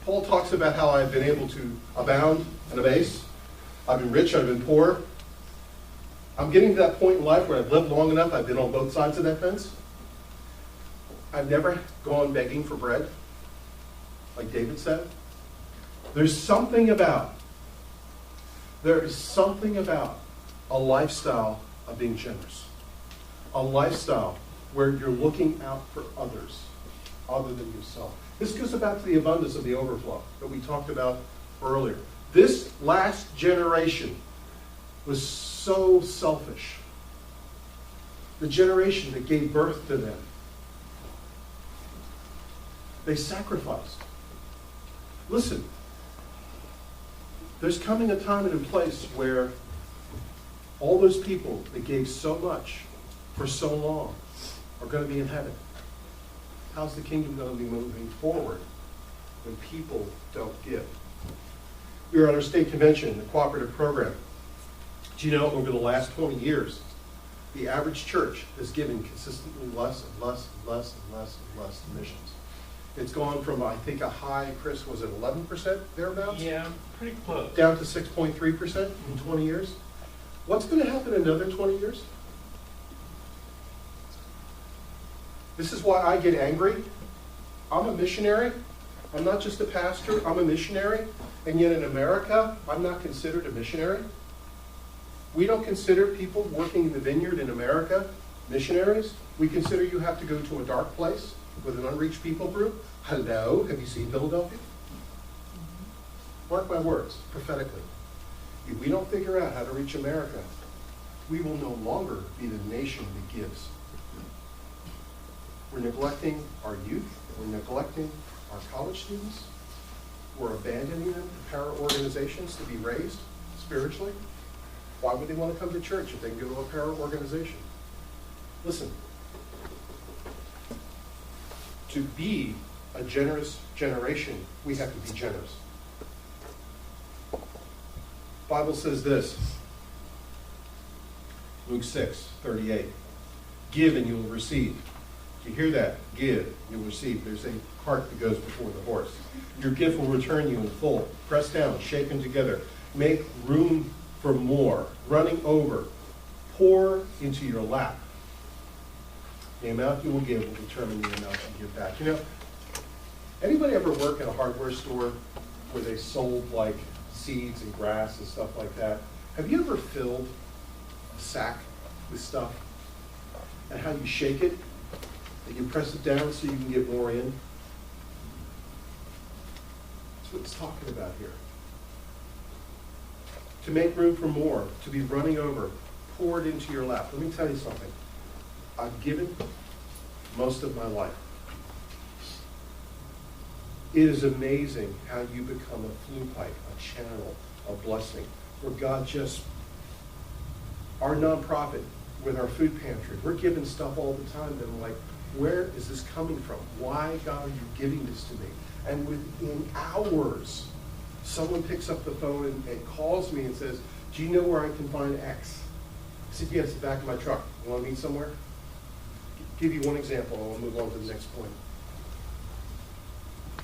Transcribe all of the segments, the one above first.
Paul talks about how I've been able to abound and abase. I've been rich, I've been poor. I'm getting to that point in life where I've lived long enough, I've been on both sides of that fence. I've never gone begging for bread, like David said. There is something about a lifestyle of being generous. A lifestyle where you're looking out for others other than yourself. This goes back to the abundance of the overflow that we talked about earlier. This last generation was so selfish. The generation that gave birth to them. They sacrificed. Listen, there's coming a time and a place where all those people that gave so much for so long are going to be in heaven. How's the kingdom going to be moving forward when people don't give? We were at our state convention, the cooperative program. Do you know, over the last 20 years, the average church has given consistently less and less and less and less and less to missions. It's gone from, I think, a high, Chris, was it 11% thereabouts? Yeah, pretty close. Down to 6.3% in 20 years. What's going to happen in another 20 years? This is why I get angry. I'm a missionary. I'm not just a pastor. I'm a missionary. And yet in America, I'm not considered a missionary. We don't consider people working in the vineyard in America missionaries. We consider you have to go to a dark place with an unreached people group. Hello, have you seen Philadelphia? Mark my words, prophetically. If we don't figure out how to reach America, we will no longer be the nation that gives. We're neglecting our youth. We're neglecting our college students. We're abandoning them to para-organizations to be raised spiritually. Why would they want to come to church if they can go to a para-organization? Listen, to be a generous generation, we have to be generous. The Bible says this, Luke 6:38. Give and you will receive. You hear that? Give, you'll receive. There's a cart that goes before the horse. Your gift will return you in full. Press down, shaken together. Make room for more. Running over. Pour into your lap. The amount you will give will determine the amount you give back. You know, anybody ever work in a hardware store where they sold like seeds and grass and stuff like that? Have you ever filled a sack with stuff and how you shake it? And you press it down so you can get more in. That's what it's talking about here. To make room for more, to be running over, poured into your lap. Let me tell you something. I've given most of my life. It is amazing how you become a flue pipe, a channel, a blessing, where God just, our nonprofit, with our food pantry, we're giving stuff all the time that I'm like, where is this coming from? Why, God, are you giving this to me? And within hours, someone picks up the phone and calls me and says, do you know where I can find X? I said, yeah, it's the back of my truck. You want to meet somewhere? Give you one example, and we'll move on to the next point.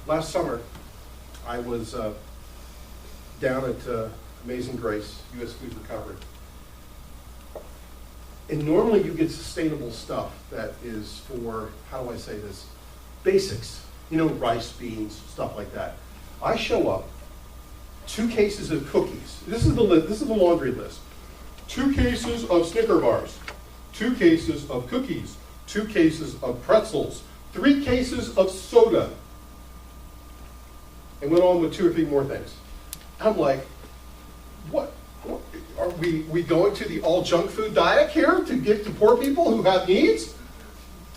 Last summer, I was down at Amazing Grace, U.S. Food Recovery. And normally you get sustainable stuff that is for, how do I say this, basics. You know, rice, beans, stuff like that. I show up, 2 cases of cookies. This is the laundry list. 2 cases of Snicker bars, 2 cases of cookies, 2 cases of pretzels, 3 cases of soda. And went on with 2 or 3 more things. I'm like, what? Are we going to the all junk food diet here to give to poor people who have needs?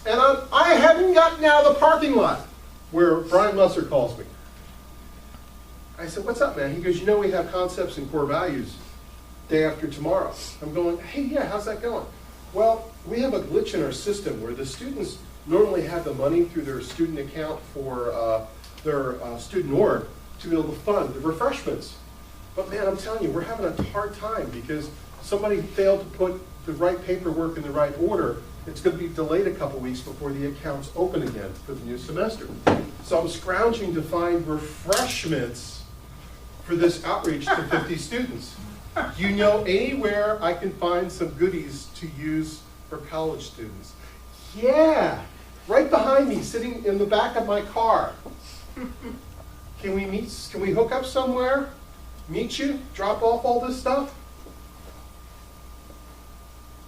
And I haven't gotten out of the parking lot where Brian Musser calls me. I said, what's up, man? He goes, you know we have concepts and core values day after tomorrow. I'm going, hey, yeah, how's that going? Well, we have a glitch in our system where the students normally have the money through their student account for their student org to be able to fund the refreshments. But man, I'm telling you, we're having a hard time because somebody failed to put the right paperwork in the right order, it's going to be delayed a couple weeks before the accounts open again for the new semester. So I'm scrounging to find refreshments for this outreach to 50 students. Do you know anywhere I can find some goodies to use for college students? Yeah, right behind me, sitting in the back of my car. Can we meet? Can we hook up somewhere? Meet you? Drop off all this stuff?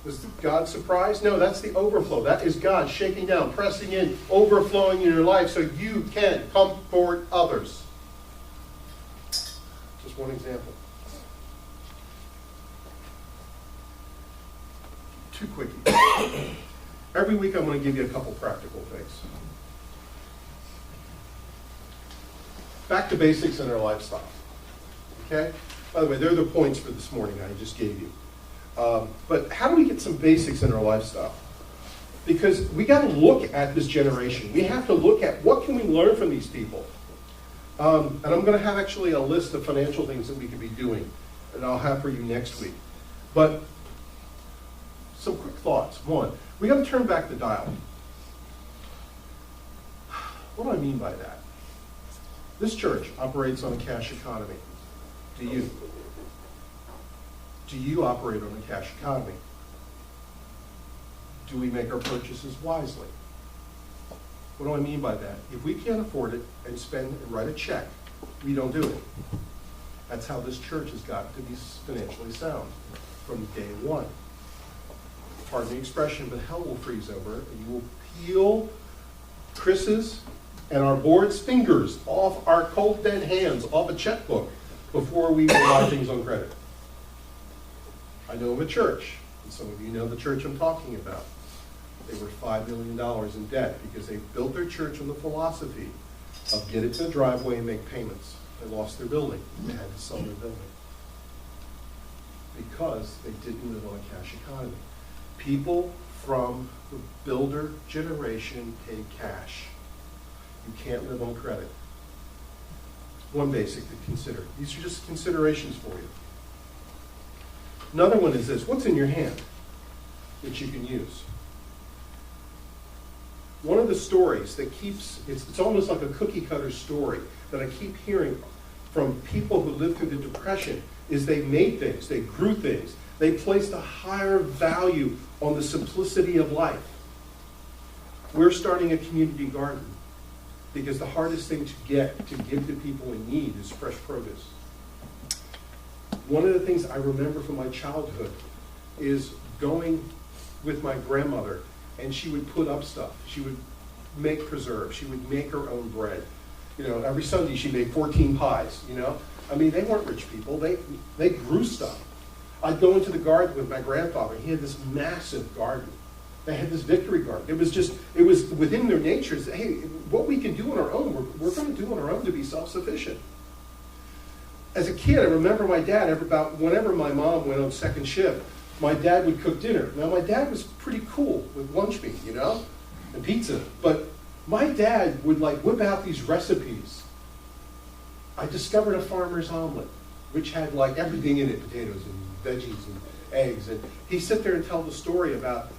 Was God surprised? No, that's the overflow. That is God shaking down, pressing in, overflowing in your life so you can comfort others. Just one example. Two quickies. Every week I'm going to give you a couple practical things. Back to basics in our lifestyle. Okay? By the way, they're the points for this morning I just gave you. But how do we get some basics in our lifestyle? Because we got to look at this generation. We have to look at what can we learn from these people. And I'm going to have actually a list of financial things that we could be doing, and I'll have for you next week. But some quick thoughts. One, we got to turn back the dial. What do I mean by that? This church operates on a cash economy. Do you? Do you operate on a cash economy? Do we make our purchases wisely? What do I mean by that? If we can't afford it and spend and write a check, we don't do it. That's how this church has got to be financially sound from day one. Pardon the expression, but hell will freeze over, and you will peel Chris's and our board's fingers off our cold dead hands, off a checkbook, before we rely things on credit. I know of a church, and some of you know the church I'm talking about. They were $5 million in debt because they built their church on the philosophy of get it to the driveway and make payments. They lost their building. They had to sell their building because they didn't live on a cash economy. People from the builder generation paid cash. You can't live on credit. One basic to consider. These are just considerations for you. Another one is this. What's in your hand that you can use? One of the stories that keeps, it's almost like a cookie cutter story that I keep hearing from people who lived through the Depression is they made things, they grew things, they placed a higher value on the simplicity of life. We're starting a community garden because the hardest thing to get, to give to people in need is fresh produce. One of the things I remember from my childhood is going with my grandmother, and she would put up stuff. She would make preserves. She would make her own bread. You know, every Sunday she made 14 pies, you know. I mean, they weren't rich people. They grew stuff. I'd go into the garden with my grandfather. He had this massive garden. They had this victory garden. It was within their natures. Hey, what we can do on our own, we're going to do on our own to be self-sufficient. As a kid, I remember my dad, whenever my mom went on second shift, my dad would cook dinner. Now, my dad was pretty cool with lunch meat, you know, and pizza. But my dad would like whip out these recipes. I discovered a farmer's omelet, which had like everything in it, potatoes and veggies and eggs. And he'd sit there and tell the story about,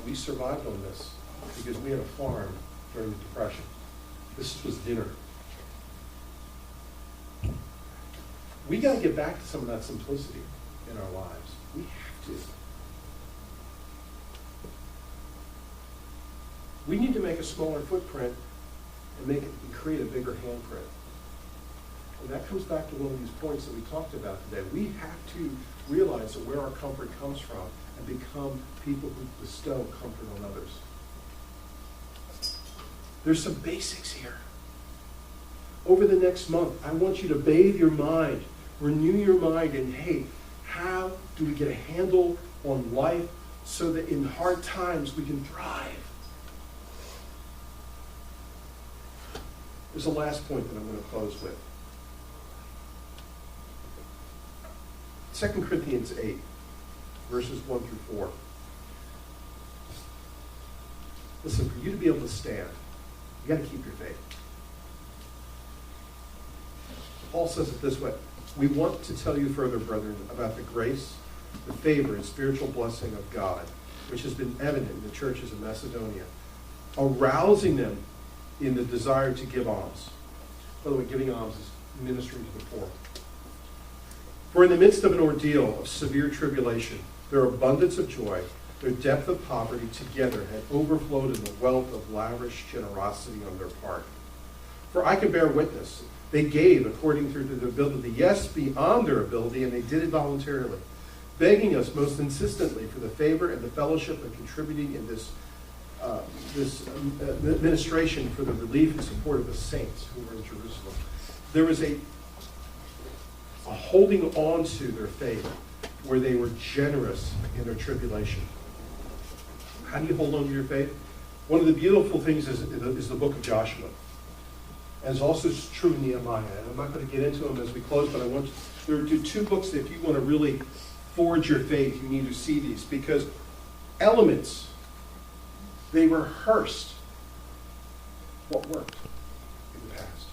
we survived on this because we had a farm during the Depression. This was dinner. We got to get back to some of that simplicity in our lives. We have to. We need to make a smaller footprint and create a bigger handprint. And that comes back to one of these points that we talked about today. We have to realize that where our comfort comes from and become people who bestow comfort on others. There's some basics here. Over the next month, I want you to bathe your mind, renew your mind, and hey, how do we get a handle on life so that in hard times we can thrive? There's a last point that I'm going to close with. 2 Corinthians 8, verses 1 through 4. Listen, for you to be able to stand, you got to keep your faith. Paul says it this way. We want to tell you further, brethren, about the grace, the favor, and spiritual blessing of God which has been evident in the churches of Macedonia, arousing them in the desire to give alms. By the way, giving alms is ministering to the poor. For in the midst of an ordeal of severe tribulation, their abundance of joy, their depth of poverty together had overflowed in the wealth of lavish generosity on their part. For I can bear witness, they gave according to their ability, yes, beyond their ability, and they did it voluntarily, begging us most insistently for the favor and the fellowship of contributing in this administration for the relief and support of the saints who were in Jerusalem. There was a holding on to their faith where they were generous in their tribulation. How do you hold on to your faith? One of the beautiful things is the book of Joshua. And it's also true in Nehemiah. And I'm not going to get into them as we close, but there are two books that if you want to really forge your faith, you need to see these, because elements, they rehearsed what worked in the past.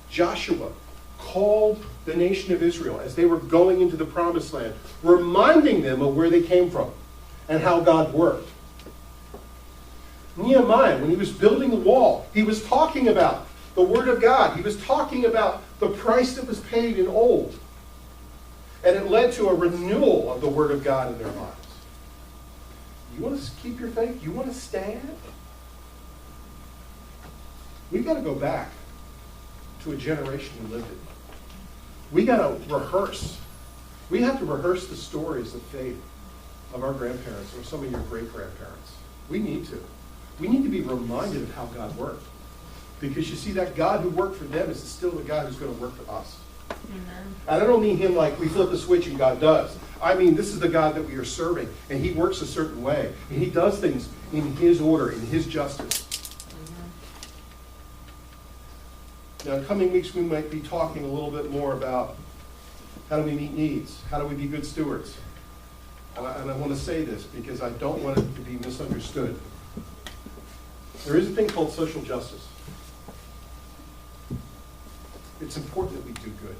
Joshua called the nation of Israel as they were going into the promised land, reminding them of where they came from and how God worked. Nehemiah, when he was building the wall, he was talking about the Word of God. He was talking about the price that was paid in old. And it led to a renewal of the Word of God in their lives. You want to keep your faith? You want to stand? We've got to go back to a generation who lived it. We got to rehearse. We have to rehearse the stories of faith of our grandparents or some of your great-grandparents. We need to. We need to be reminded of how God worked. Because you see, that God who worked for them is still the God who's going to work for us. Amen. And I don't mean him like we flip a switch and God does. I mean, this is the God that we are serving, and he works a certain way. And he does things in his order, in his justice. Now, in coming weeks, we might be talking a little bit more about how do we meet needs? How do we be good stewards? And I want to say this because I don't want it to be misunderstood. There is a thing called social justice. It's important that we do good.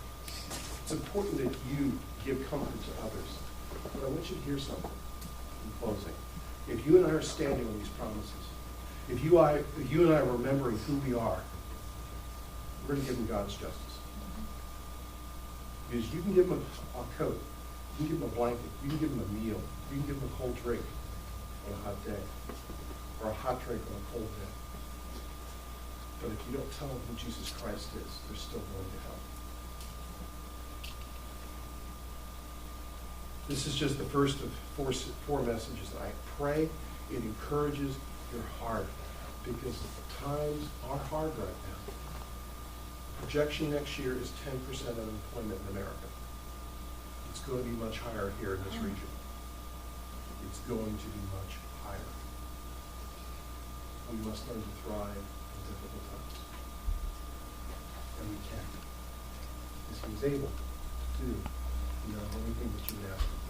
It's important that you give comfort to others. But I want you to hear something in closing. If you and I are standing on these promises, if you and I are remembering who we are, we're going to give them God's justice. Because you can give them a coat, you can give them a blanket, you can give them a meal, you can give them a cold drink on a hot day, or a hot drink on a cold day. But if you don't tell them who Jesus Christ is, they're still going to hell. This is just the first of four messages. I pray it encourages your heart, because times are hard right now. Projection next year is 10% unemployment in America. It's going to be much higher here in this region. It's going to be much higher. We must learn to thrive in difficult times. And we can. Because he was able to do the only thing that you asked him.